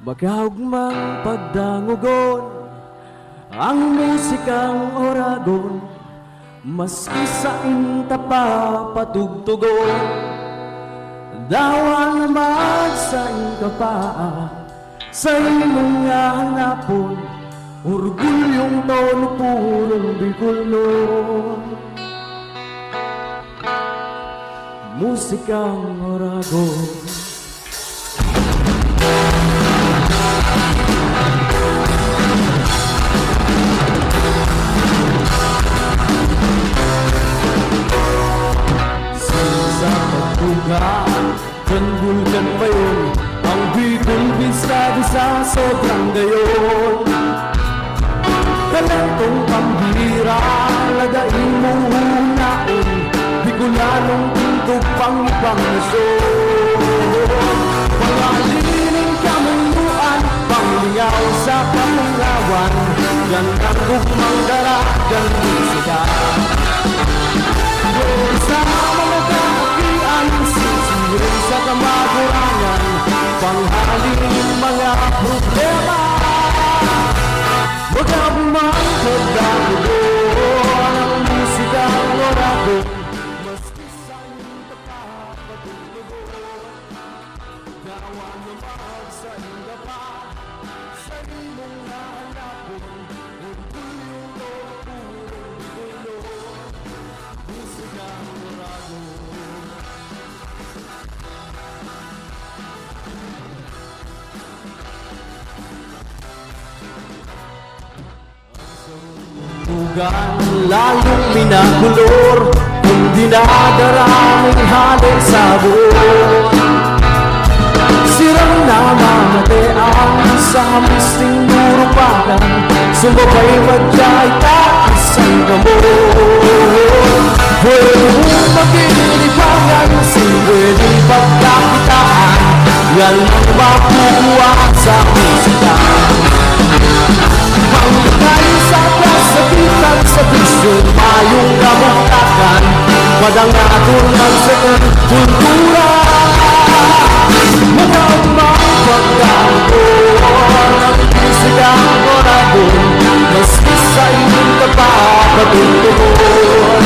Magkaugmang pagdangugon ang musikang oragon, maski sa inta pa patugtugon. Dawa naman sa inka pa sa imong nga hanapon, orgulyong tono purong Bicolnon. Musikang oragon. Gandulkan ba yun? Ang Bicol bisa sobrang gayon. Talentong pambira, lagain mong hunaon, Bicolanong tindog pang ibang nasyon. Pangalinin kamunduan, panglingaw sa pamungawan, yan ang gugmang daragang musika. Sa mga kakakian, sisirin sa kamagurangan, panghalin mga problema. Magkabumang pagdagugon ang musikang oragon, maski sa iyong kapapatulogon. Gawa naman sa inga pa, sa imong hanapon, orgulyong purong Bicolnon. Musikang oragon. Tugan lalong minakulor, kung dinadaraming halin sabon. Sirang namamatean sa misting nurupakan, sumabay madyay isang gamon. Pwede mong magilipangan, pwedeng pagkakitaan, yan ang makukuha sa musika. Pangkay sa kasakitan, sa bisyo mayong kamutakan, madangatong magsakan kultura. Magamang pagkakuhan ang musikang oragon, maski sa inyong kapapatutugon.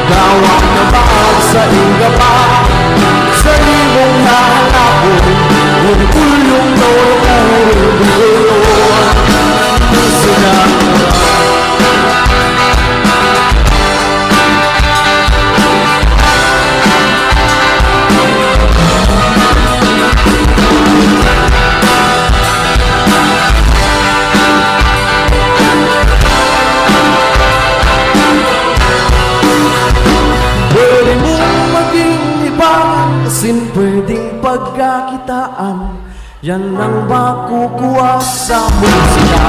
Gawa naman sa inga pa, sa imong hanapon, orgulyong purong Bicolnon. Musikang pwede mong maging ibang, kasin pwedeng pagkakitaan, yan ang makukuha sa musika.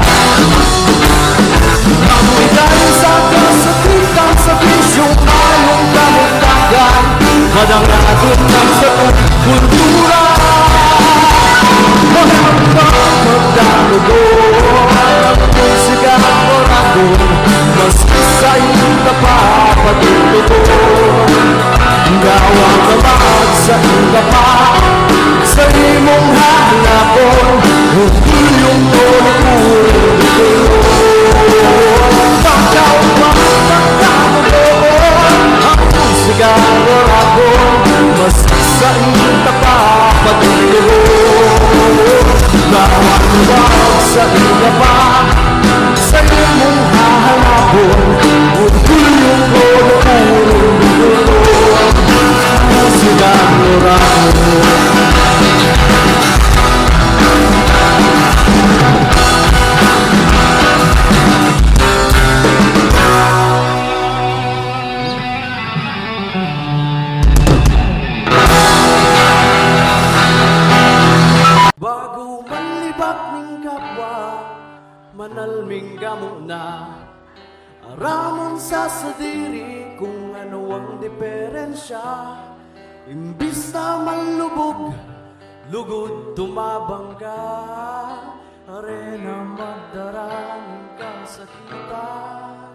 Ang ikay sa kasakitan, sa bisyong mayong kamutakan, madangatong ng sa kultura. Magamang pagdagugon ang musikang oragon, maski sa iyong kapapatutugon. Gawa naman sa inga pa, sa imong hanapon, orgulyong purong Bicolnon. Pagkaumang pagdagugon ang musikang oragon, maski sa iyong kapapatutugon. Gawa naman sa inga pa, sa imong hanapon, orgulyong purong Bicolnon. Musikang oragon. Bago manlibak ning kapwa, manalming gamo na, aramon sa sadiri kung ano ang diferensya. Imbis na manlubog, lugod tumabang ka, arena magdarang kasakitan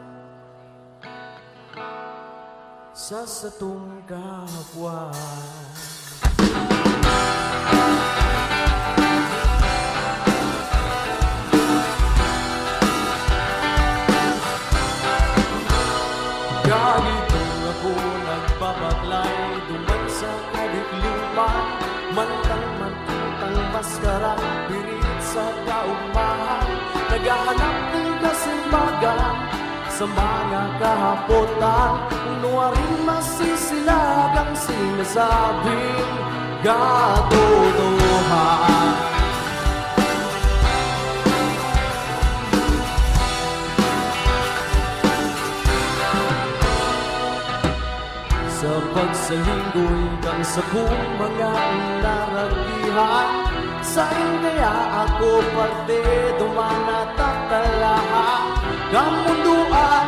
sa satong kapwa. kasibagan sa mga kahapotan, nuwaring masisilag ang sinasabing katotohanan. Sa pagsalinggoy kang sa kong mga laragihan, sa'yo kaya ako parte duman at tatalahan. Kamunduan,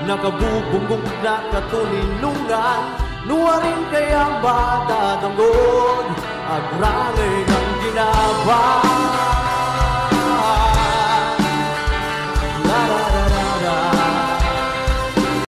nakabubunggong na katulinungan, nuwaring kaya ba tatanggod, agrangay ng ginaba.